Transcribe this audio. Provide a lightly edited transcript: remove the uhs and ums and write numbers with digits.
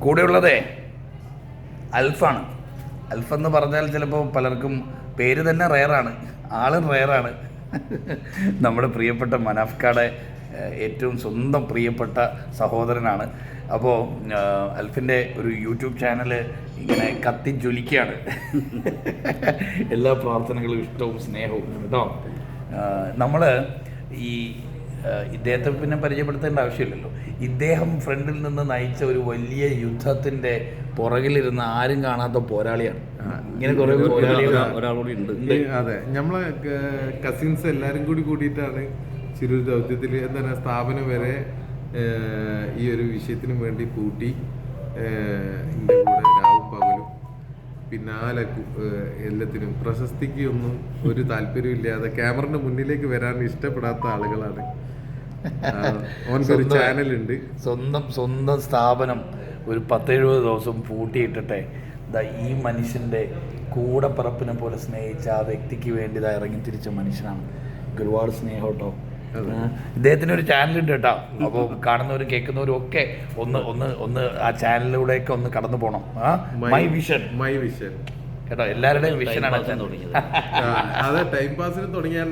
കൂടെയുള്ളതേ അൽഫാണ്. അൽഫെന്ന് പറഞ്ഞാൽ ചിലപ്പോൾ പലർക്കും പേര് തന്നെ റെയറാണ്, ആളും റെയറാണ്. നമ്മുടെ പ്രിയപ്പെട്ട മനാഫ്ക്കാടെ ഏറ്റവും സ്വന്തം പ്രിയപ്പെട്ട സഹോദരനാണ്. അപ്പോൾ അൽഫിൻ്റെ ഒരു യൂട്യൂബ് ചാനൽ ഇങ്ങനെ കത്തിജ്വലിക്കുകയാണ്. എല്ലാ പ്രാർത്ഥനകളും ഇഷ്ടവും സ്നേഹവും കേട്ടോ. നമ്മൾ ഈ ഇദ്ദേഹത്തെ പിന്നെ പരിചയപ്പെടുത്തേണ്ട ആവശ്യമില്ലല്ലോ. ഇദ്ദേഹം ഫ്രണ്ടിൽ നിന്ന് നയിച്ച ഒരു വലിയ യുദ്ധത്തിൻ്റെ പുറകിലിരുന്ന ആരും കാണാത്ത പോരാളിയാണ്. ഇങ്ങനെ കുറേ പോരാളികൾ ഒരാളൂടി ഉണ്ട്. അതെ, നമ്മളെ കസിൻസ് എല്ലാവരും കൂടിയിട്ടാണ് ചിരൂർ ദൗത്യത്തിൽ എന്താണ് സ്ഥാപനം വരെ ഈ ഒരു വിഷയത്തിന് വേണ്ടി കൂട്ടി എൻ്റെ കൂടെ രാവും പകലും പിന്നാലെ എല്ലാത്തിനും പ്രശസ്തിക്ക് ഒന്നും ഒരു താല്പര്യമില്ലാതെ ക്യാമറയുടെ മുന്നിലേക്ക് വരാൻ ഇഷ്ടപ്പെടാത്ത ആളുകളാണ്. ഓനക്കൊരു ചാനലുണ്ട്, സ്വന്തം സ്ഥാപനം ഒരു 10-70 ദിവസം പൂട്ടിയിട്ടിട്ടെ ഈ മനുഷ്യൻ്റെ കൂടപ്പിറപ്പിനെ പോലെ സ്നേഹിച്ച ആ വ്യക്തിക്ക് വേണ്ടി ഇറങ്ങി തിരിച്ച മനുഷ്യനാണ്. ഒരുപാട് സ്നേഹം കേട്ടോ. ഇദ്ദേഹത്തിന് ഒരു ചാനലുണ്ട് കേട്ടോ. അപ്പോൾ കാണുന്നവരും കേൾക്കുന്നവരും ഒക്കെ ഒന്ന് ആ ചാനലിലൂടെയൊക്കെ ഒന്ന് കടന്നു പോകണം. മൈ വിഷൻ കേട്ടോ. എല്ലാവരുടെയും വിഷനാണ്. അതെ, ടൈം പാസിന് തുടങ്ങിയ